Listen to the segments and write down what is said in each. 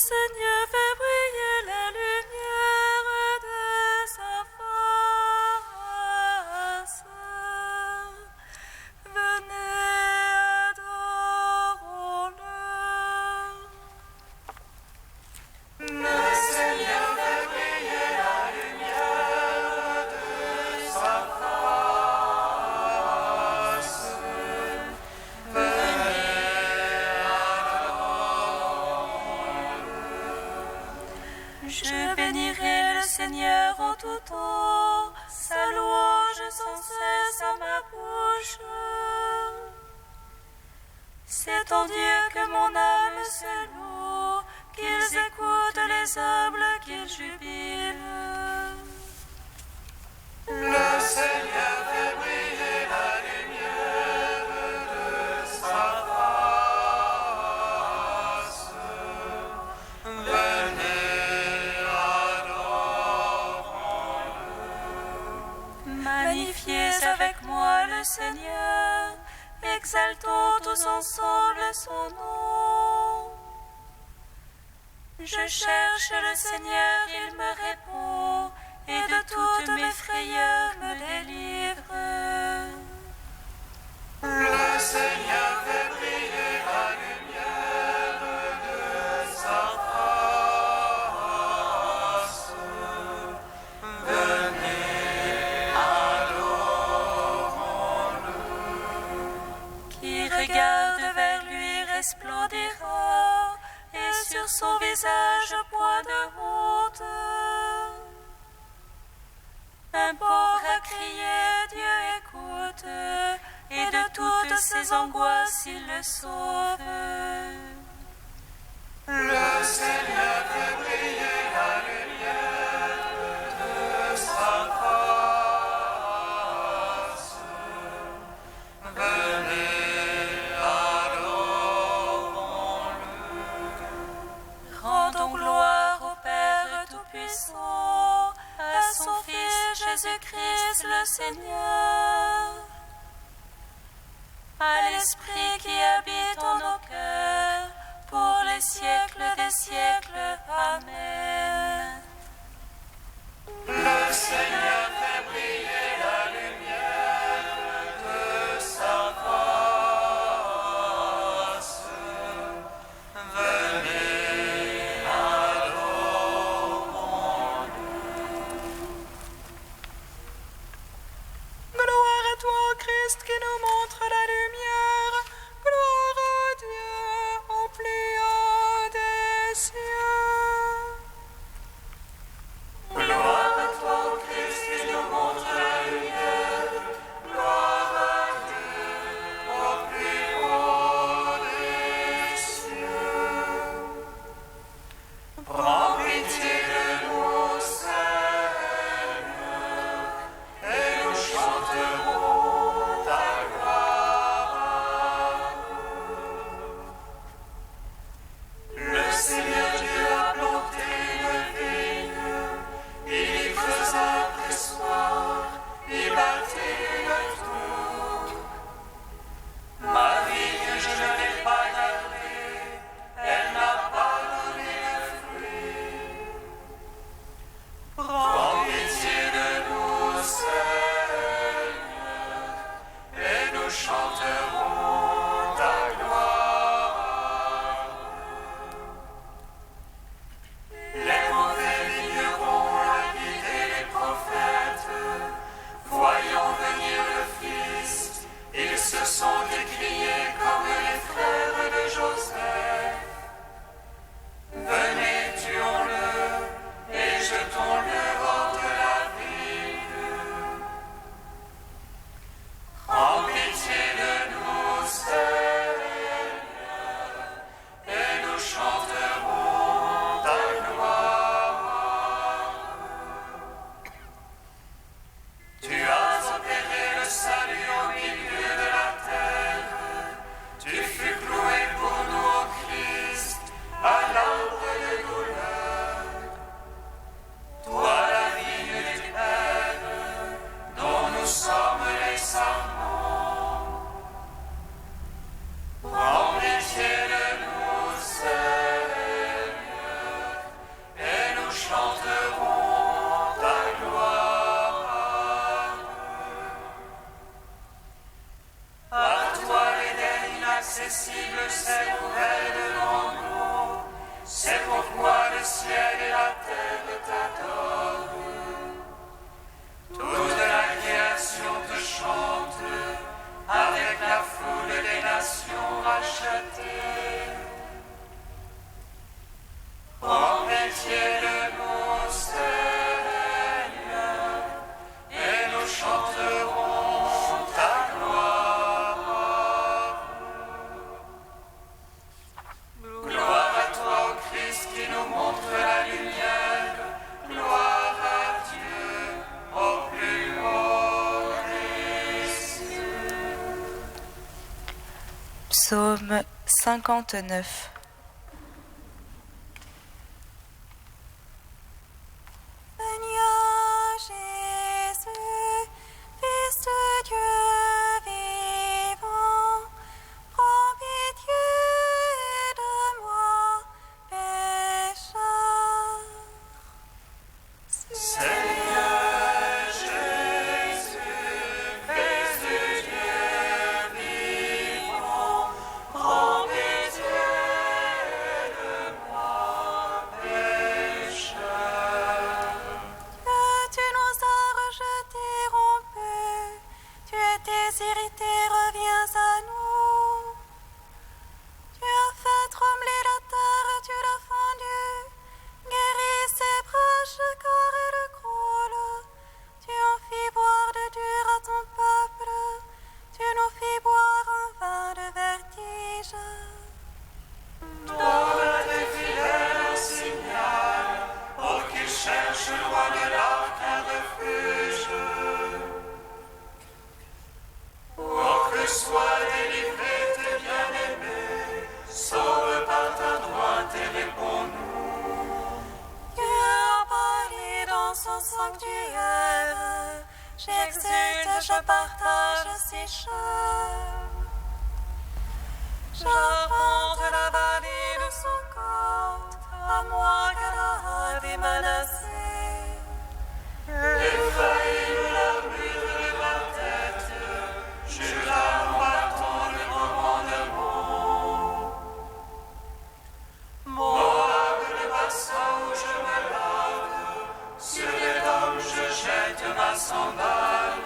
Seigneur fait briller la lumière de sa face. Venez, adorons-le. Le Seigneur fait briller la lumière de sa face. Je bénirai le Seigneur en tout temps, sa louange sans cesse à ma bouche. C'est en Dieu que mon âme se loue, qu'ils écoutent les humbles, qu'ils jubilent. Le Seigneur fait briller la lumière de sa face. Magnifiez avec moi le Seigneur, exaltons tous ensemble son nom. Je cherche le Seigneur, il me répond, et de toutes mes frayeurs me délivre. Le Seigneur fait briller la lumière de sa face. Qui regarde vers lui resplendira, et sur son visage point de honte. Un pauvre a crié, Dieu écoute, et de toutes ses angoisses il le sauve. Le Seigneur fait briller la lumière de sa face. Venez, adorons-le. Rendons gloire au Père Tout-Puissant, à son Fils Jésus-Christ le Seigneur, à l'Esprit qui habite en nos cœurs, pour les siècles des siècles. Amen. Le Seigneur fait briller la lumière de sa face. Venez, adorons-le. Gloire à toi, Christ, qui nous montre la lumière. Gloire à Dieu au plus haut des cieux. Gloire à toi, Christ, qui nous montre la lumière. Gloire à Dieu au plus haut des cieux. Prends pitié de nous, Seigneur, et nous chanterons ta gloire. Psaume 59. Seigneur Jésus, Fils de Dieu vivant, prends pitié de moi, pécheur. Seigneur Jésus, Fils de Dieu vivant, prends pitié de moi, pécheur. Que tu nous as rejetés, rompus, tu étais irrité, reviens à nous. Tu as fait trembler la terre, tu l'as fendue, guéris ses branches, corps et le croule. Tu en fis boire de dur à ton peuple, tu nous fis boire un vin de vertige. Donne à tes fidèles un signal, pour qu'ils cherchent loin de l'arc un refuge. Pour que soient délivrés tes bien-aimés, sauve par ta droite et réponds-nous. Dieu a parlé dans son sanctuaire, j'exulte, je partage ses chers. J'arpente la vallée de son côte, à moi que la hâte est menacée. Ephraïm, l'armure de ma tête, Judas, moi ton commandement. Moab, le bassin où je me lave, sur les hommes je jette ma sandale.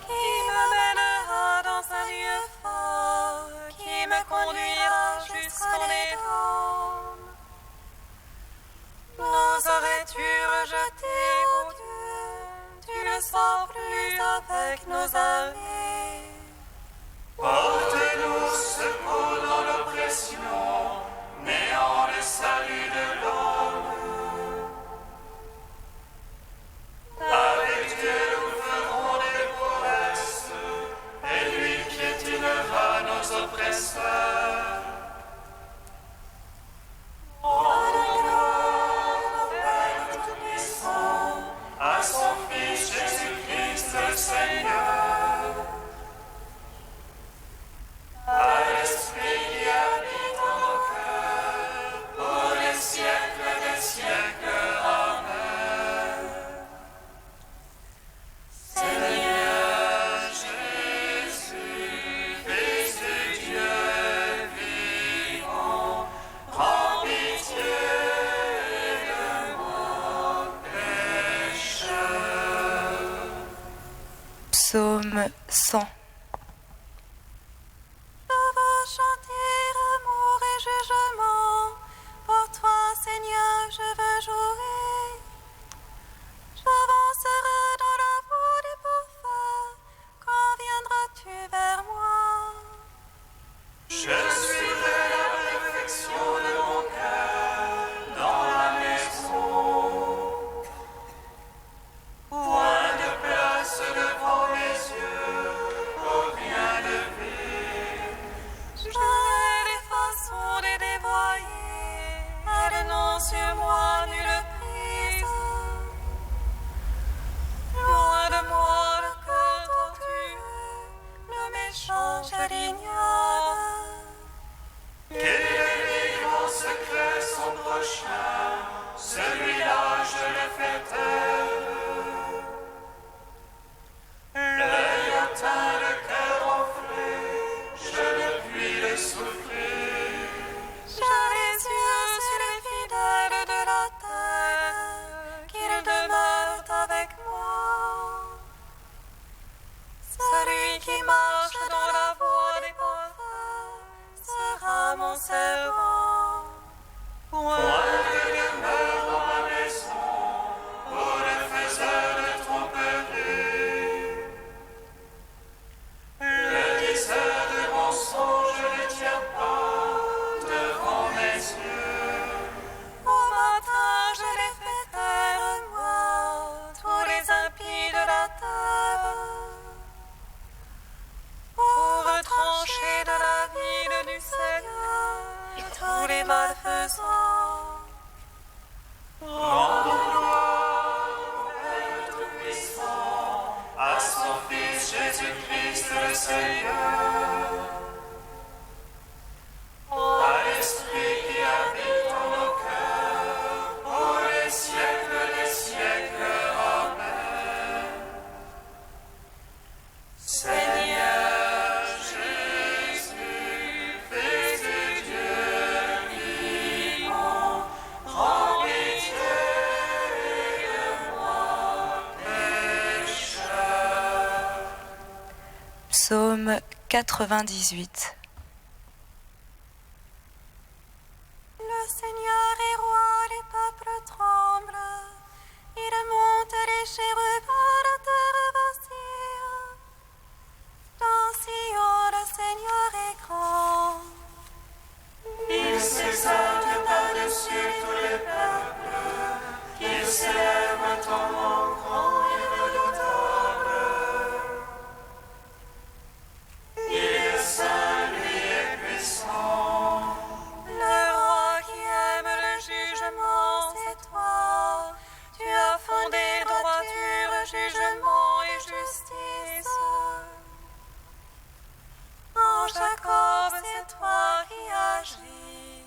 Qui me mènera dans un lieu fort, qui me conduira jusqu'en Édom. Nous aurais-tu rejeté, ô Dieu, tu ne sors plus avec nos armées. Porte-nous secours dans l'oppression, néant le salut de l'homme. Avec Dieu nous ferons des prouesses, et lui piétinera nos oppresseurs. À son Fils Jésus-Christ le Seigneur, à l'Esprit qui habite en nos cœurs, pour les siècles des siècles. Amen. Seigneur Jésus, Fils de Dieu vivant, prends pitié de moi, pécheur. Psaume 100. Je veux chanter amour et jugement. Pour toi, Seigneur, je veux jouer. J'avancerai dans la voie des parfaits. Quand viendras-tu vers moi? Je suivrai la réflexion de mon cœur dans la maison. Point de place devant mes yeux, Seigneur. À l'Esprit qui habite en nos cœurs, pour les siècles des siècles. Amen. Seigneur Jésus, Fils de Dieu vivant, prends pitié de moi, pécheur. Psaume 98. Le Seigneur est roi, les peuples tremblent. Il monte les chérubins, la terre vacille. Dans Sion, le Seigneur est grand. Il s'exalte par-dessus tous les peuples, qu'il s'élève en nom grand et redoutable. Il est saint, lui est puissant. Le roi qui aime le jugement, c'est toi. Tu as fondé droiture, jugement et justice. En Jacob, c'est toi qui agis.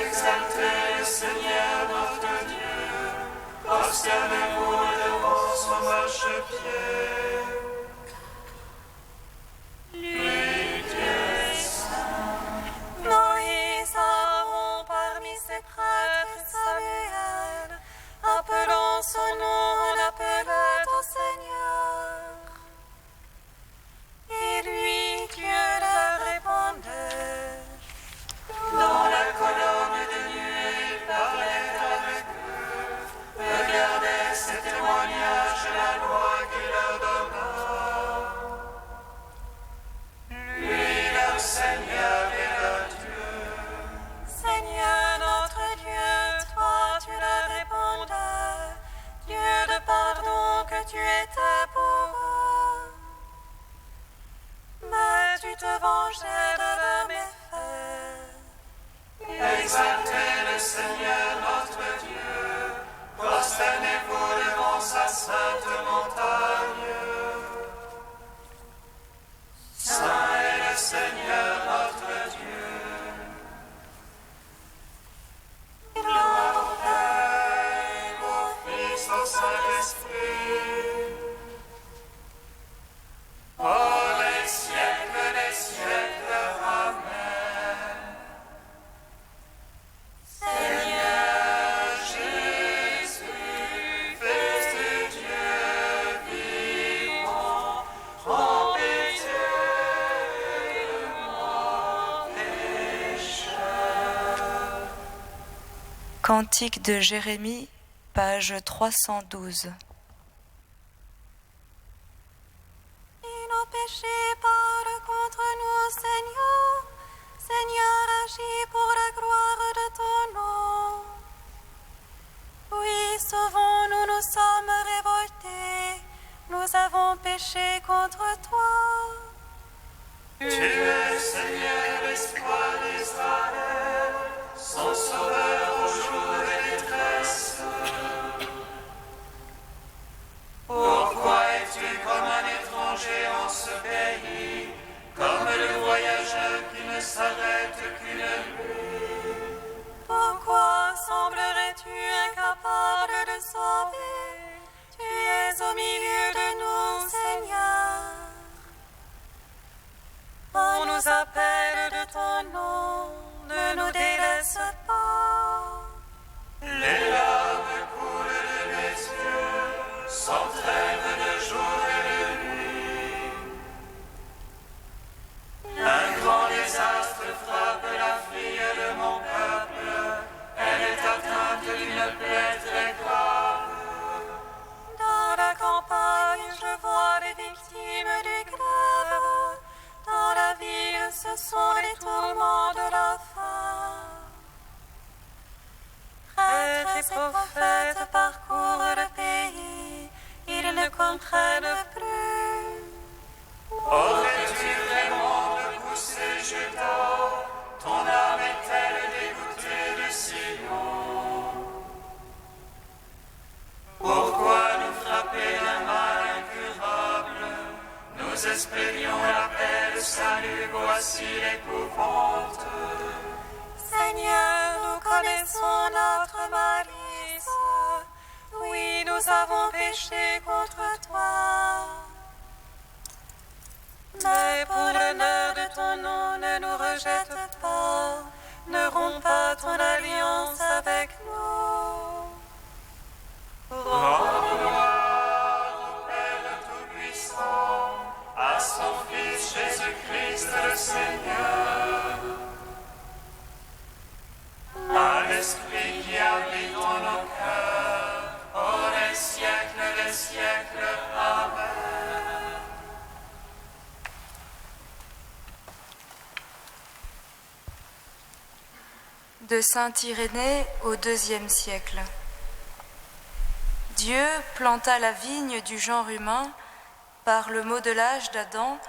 Exaltez le Seigneur notre Dieu, prosternez-vous devant son marchepied. Lui, Dieu saint. Moïse, Aaron parmi ses prêtres, Samuel, appelant son nom, on appelait au Seigneur. Et lui, Dieu leur répondait. Dans la colonne de nuée, il parlait avec eux, regardez ces témoignages de la loi qu'il leur donna. Lui, leur Seigneur et leur Dieu. Seigneur notre Dieu, toi tu leur répondais, Dieu de pardon que tu étais pour eux. Mais tu te vengeais de leurs méfaits. Exaltez le Seigneur notre Dieu, prosternez-vous devant sa sainte montagne. Saint est le Seigneur notre Dieu. Gloire au Père, au Fils, au Saint-Esprit. Pour les siècles des siècles. Amen. Seigneur Jésus, Fils de Dieu vivant, prends pitié de moi, pécheur. Cantique de Jérémie, page 312. Et nos péchés parlent contre nous, Seigneur. Seigneur, agis pour la gloire de ton nom. Oui, sauvons-nous, nous sommes révoltés. Nous avons péché contre toi. Tu es, Seigneur, l'espoir d'Israël, son sauveur au jour de détresse. Pourquoi es-tu comme un étranger en ce pays, comme le voyageur qui ne s'arrête qu'une nuit? Pourquoi semblerais-tu incapable de sauver? Tu es au milieu de nous, Seigneur. On nous appelle de ton nom, ne nous délaisse pas. Les larmes coulent de mes yeux, sans trêve de jour et de nuit. Un grand désastre frappe la fille de mon peuple, elle est atteinte d'une plaie très grave. Dans la campagne, je vois les victimes du glaive. Dans la ville, ce sont les tourments de la faim. Prêtres et prophètes parcourent le pays, ils ne comprennent plus. Aurais-tu vraiment de pousser Juda? Ton âme est-elle dégoûtée de Sion? Pourquoi nous frapper d'un mal incurable, nous espérer nous avons péché contre toi. Mais pour l'honneur de ton nom, ne nous rejette pas, ne romps pas ton alliance avec nous. Rends gloire au Père Tout-Puissant, à son Fils Jésus-Christ le Seigneur, à l'Esprit qui habite en nos cœurs, pour les siècles des siècles. Amen. De saint Irénée au IIe siècle. Dieu planta la vigne du genre humain par le modelage d'Adam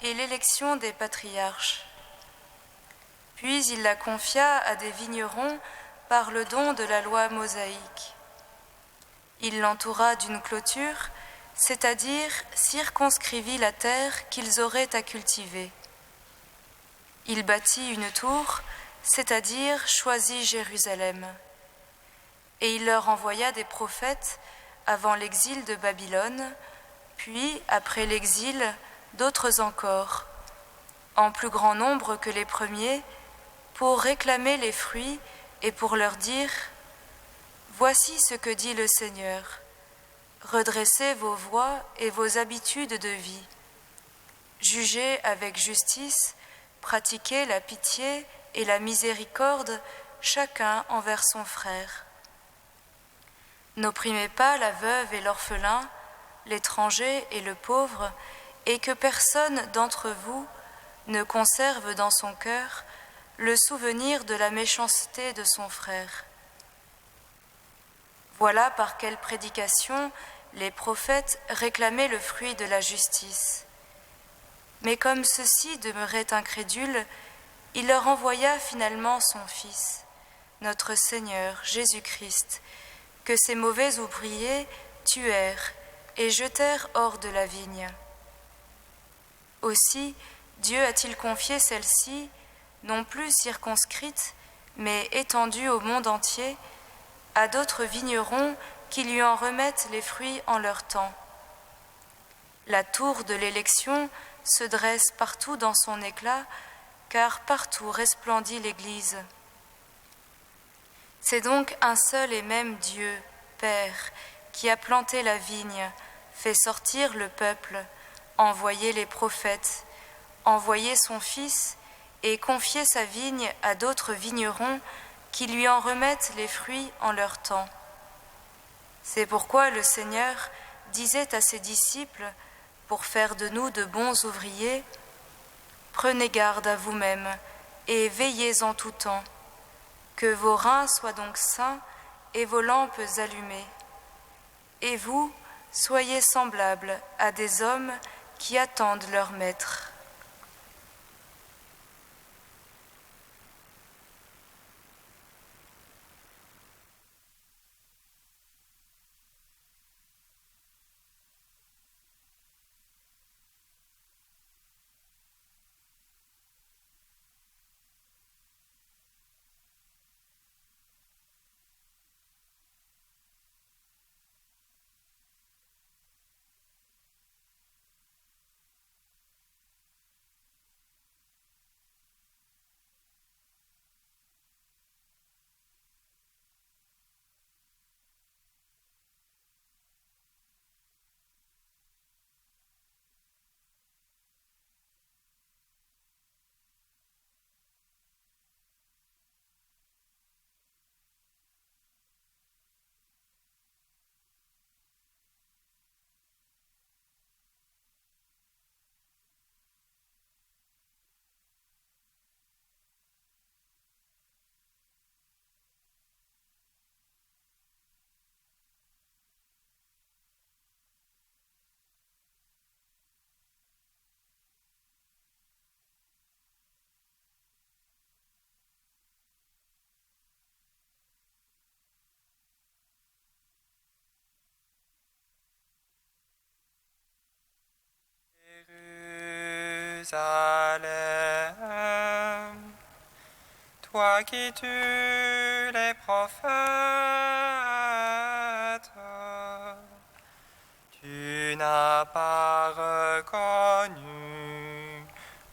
et l'élection des patriarches. Puis il la confia à des vignerons par le don de la loi mosaïque. Il l'entoura d'une clôture, c'est-à-dire circonscrivit la terre qu'ils auraient à cultiver. Il bâtit une tour, c'est-à-dire choisit Jérusalem. Et il leur envoya des prophètes avant l'exil de Babylone, puis, après l'exil, d'autres encore, en plus grand nombre que les premiers, pour réclamer les fruits et pour leur dire « Voici ce que dit le Seigneur, redressez vos voies et vos habitudes de vie, jugez avec justice, pratiquez la pitié et la miséricorde, chacun envers son frère. N'opprimez pas la veuve et l'orphelin, l'étranger et le pauvre, et que personne d'entre vous ne conserve dans son cœur le souvenir de la méchanceté de son frère. Voilà par quelle prédication les prophètes réclamaient le fruit de la justice. Mais comme ceux-ci demeuraient incrédules, il leur envoya finalement son Fils, notre Seigneur Jésus-Christ, que ces mauvais ouvriers tuèrent et jetèrent hors de la vigne. Aussi, Dieu a-t-il confié celle-ci, non plus circonscrite, mais étendue au monde entier, à d'autres vignerons qui lui en remettent les fruits en leur temps. La tour de l'élection se dresse partout dans son éclat, car partout resplendit l'Église. C'est donc un seul et même Dieu, Père, qui a planté la vigne, fait sortir le peuple, envoyé les prophètes, envoyé son Fils et confié sa vigne à d'autres vignerons qui lui en remettent les fruits en leur temps. C'est pourquoi le Seigneur disait à ses disciples, pour faire de nous de bons ouvriers, « Prenez garde à vous-même et veillez en tout temps, que vos reins soient donc sains et vos lampes allumées. Et vous, soyez semblables à des hommes qui attendent leur maître. » Jérusalem, toi qui tues les prophètes tu n'as pas reconnu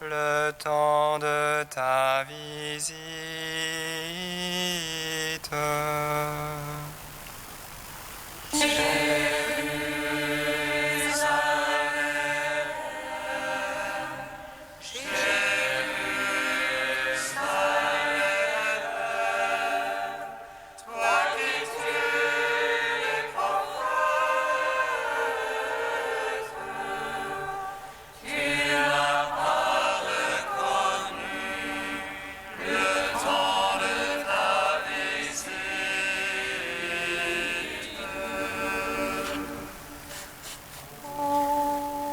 le temps de ta visite.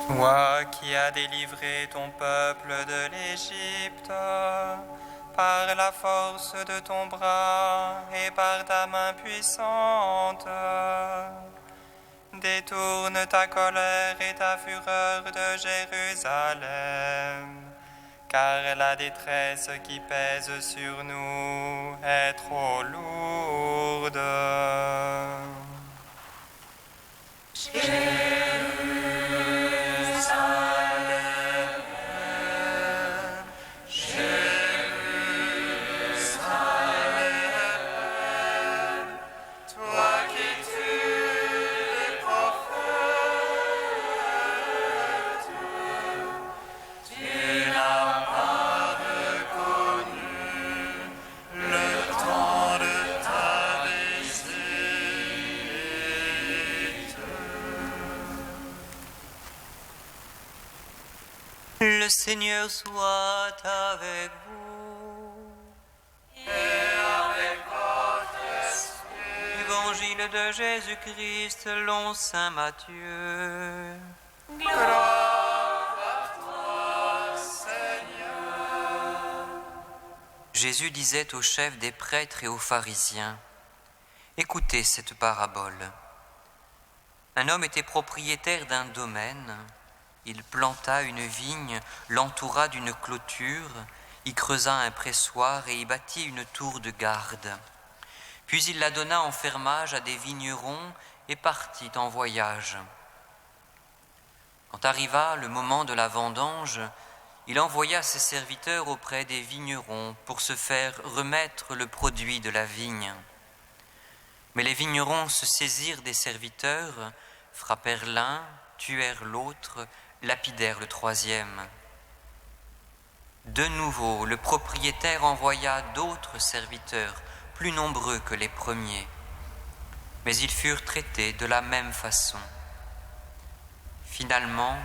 Toi qui as délivré ton peuple de l'Égypte, par la force de ton bras et par ta main puissante, détourne ta colère et ta fureur de Jérusalem, car la détresse qui pèse sur nous est trop lourde. Le Seigneur soit avec vous. Et avec votre esprit. Évangile de Jésus-Christ selon saint Matthieu. Gloire à toi, Seigneur. Jésus disait aux chefs des prêtres et aux pharisiens, « Écoutez cette parabole. Un homme était propriétaire d'un domaine. Il planta une vigne, l'entoura d'une clôture, y creusa un pressoir et y bâtit une tour de garde. Puis il la donna en fermage à des vignerons et partit en voyage. Quand arriva le moment de la vendange, il envoya ses serviteurs auprès des vignerons pour se faire remettre le produit de la vigne. Mais les vignerons se saisirent des serviteurs, frappèrent l'un, tuèrent l'autre, lapidèrent le troisième. De nouveau, le propriétaire envoya d'autres serviteurs, plus nombreux que les premiers, mais ils furent traités de la même façon. Finalement,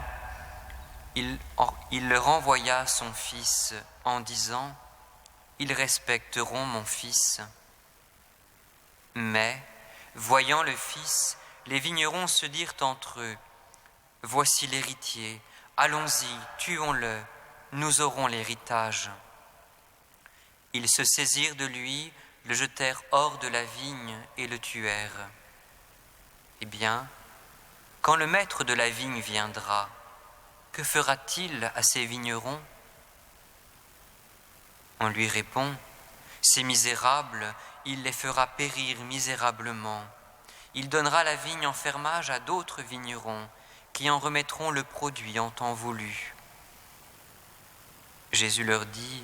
il leur envoya son fils en disant « Ils respecteront mon fils ». Mais, voyant le fils, les vignerons se dirent entre eux « Voici l'héritier, allons-y, tuons-le, nous aurons l'héritage. » Ils se saisirent de lui, le jetèrent hors de la vigne et le tuèrent. Eh bien, quand le maître de la vigne viendra, que fera-t-il à ces vignerons ? On lui répond, ces misérables, il les fera périr misérablement. Il donnera la vigne en fermage à d'autres vignerons, qui en remettront le produit en temps voulu. Jésus leur dit,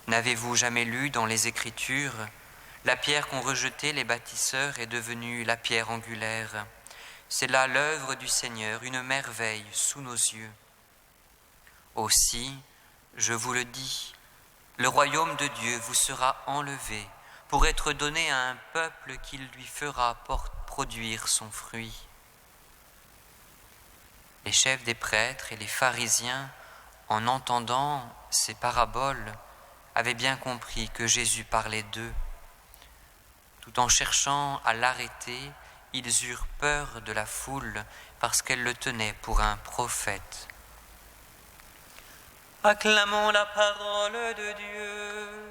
n'avez-vous jamais lu dans les Écritures, la pierre qu'ont rejetée les bâtisseurs est devenue la pierre angulaire. C'est là l'œuvre du Seigneur, une merveille sous nos yeux. Aussi, je vous le dis, le royaume de Dieu vous sera enlevé pour être donné à un peuple qui lui fera produire son fruit. Les chefs des prêtres et les pharisiens, en entendant ces paraboles, avaient bien compris que Jésus parlait d'eux. Tout en cherchant à l'arrêter, ils eurent peur de la foule parce qu'elle le tenait pour un prophète. Acclamons la parole de Dieu.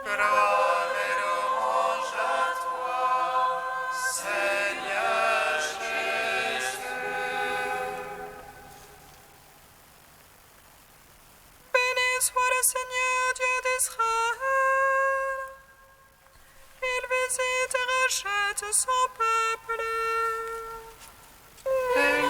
Gloire et louange à toi, Seigneur Jésus. Béni soit le Seigneur Dieu d'Israël. Il visite et rachète son peuple. Il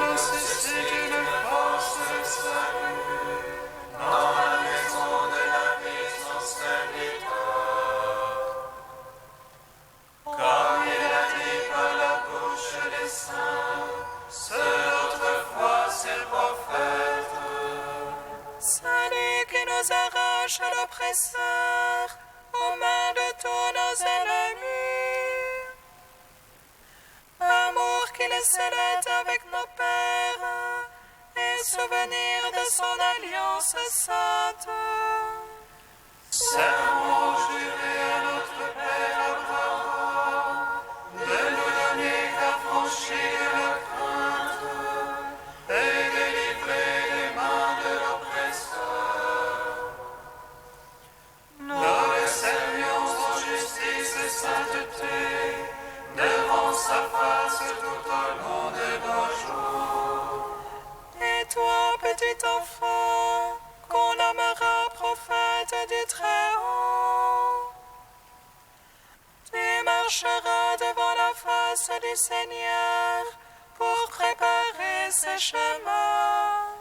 ceux d'autrefois ces prophètes. Salut qui nous arrache à l'oppresseur, aux mains de tous nos ennemis. Amour qu'il scellait avec nos pères, et souvenir de son alliance sainte. Serment juré à notre Père Abraham, de nous donner d'affranchir la crainte, et délivrer les mains de l'oppresseur. Nous le servions en justice et sainteté, devant sa face tout au long de nos jours. Et toi, petit enfant, qu'on nommera prophète du Très-Haut, tu marcheras devant la face du Seigneur pour préparer ses chemins.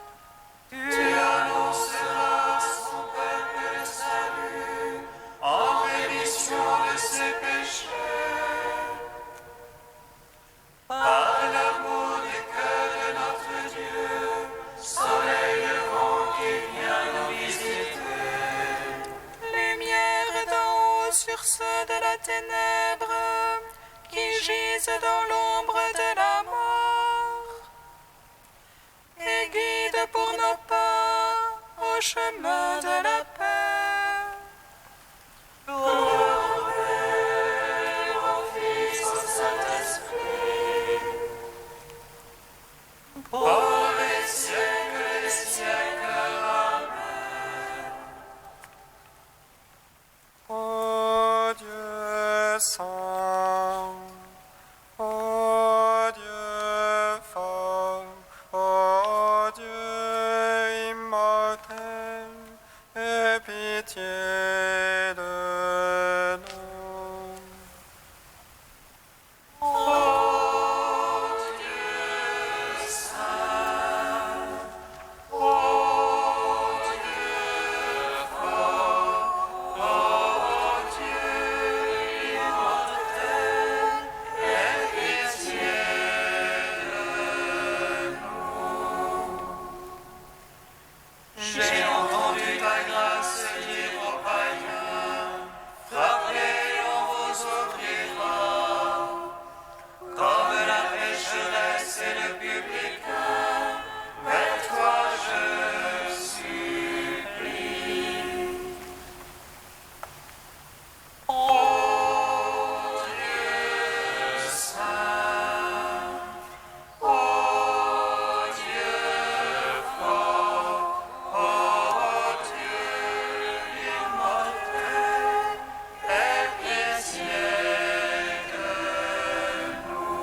Tu annonceras à son peuple le salut, en rémission de ses péchés. Par l'amour du cœur de notre Dieu, soleil levant qui vient nous visiter. Lumière d'en haut sur ceux de la ténèbre qui gisent dans l'ombre de la mort, et guide pour nos pas au chemin de la paix. Gloire au Père, au Fils, au Saint-Esprit, pour les siècles des siècles. Amen. Ô Dieu saint, ô Dieu fort, ô Dieu immortel, aie pitié de nous. J'ai entendu ta grâce dire aux païens, frappez, on vous ouvrira. Comme la pécheresse et le publicain, vers toi je supplie. Ô Dieu saint, ô Dieu fort, ô Dieu immortel, aie pitié de nous.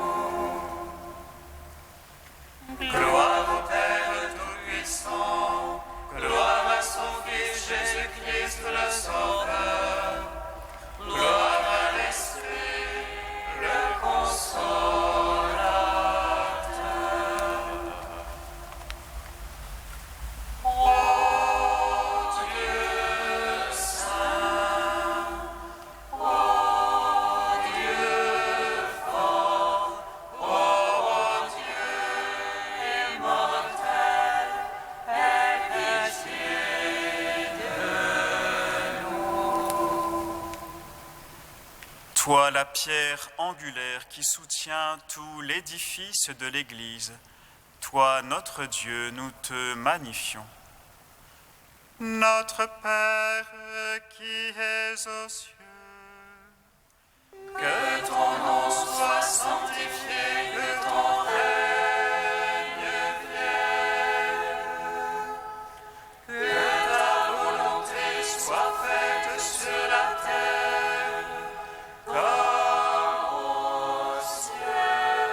Gloire au Père Tout-Puissant, gloire à son Fils Jésus-Christ le Sauveur, gloire à l'Esprit, le Consolateur. Ô Dieu saint, ô Dieu fort, ô Dieu immortel, aie pitié de nous. Toi, la pierre angulaire qui soutient tout l'édifice de l'Église, toi, notre Dieu, nous te magnifions. Notre Père qui es aux cieux, Que ton nom soit sanctifié, que ton règne vienne, que ta volonté soit faite sur la terre comme au ciel.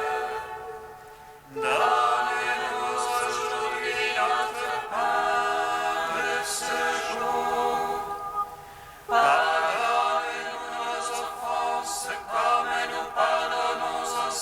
Donne-nous aujourd'hui notre pain de ce jour. Pardonne-nous nos offenses comme nous pardonnons aux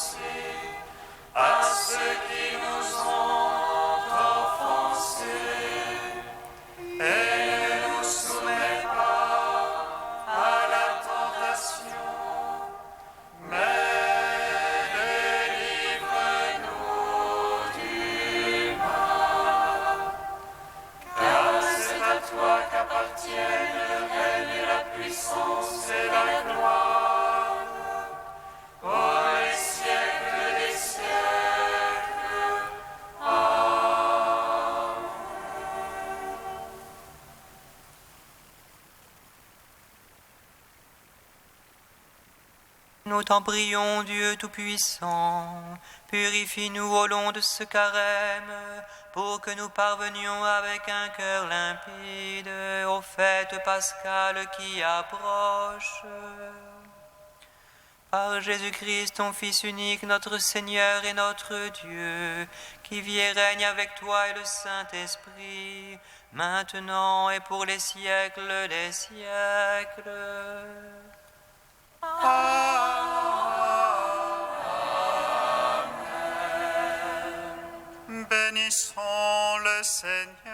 Nous t'en prions, Dieu Tout-Puissant, purifie-nous au long de ce carême, pour que nous parvenions avec un cœur limpide aux fêtes pascales qui approchent. Par Jésus-Christ, ton Fils unique, notre Seigneur et notre Dieu, qui vit et règne avec toi et le Saint-Esprit, maintenant et pour les siècles des siècles. Bénissons le Seigneur.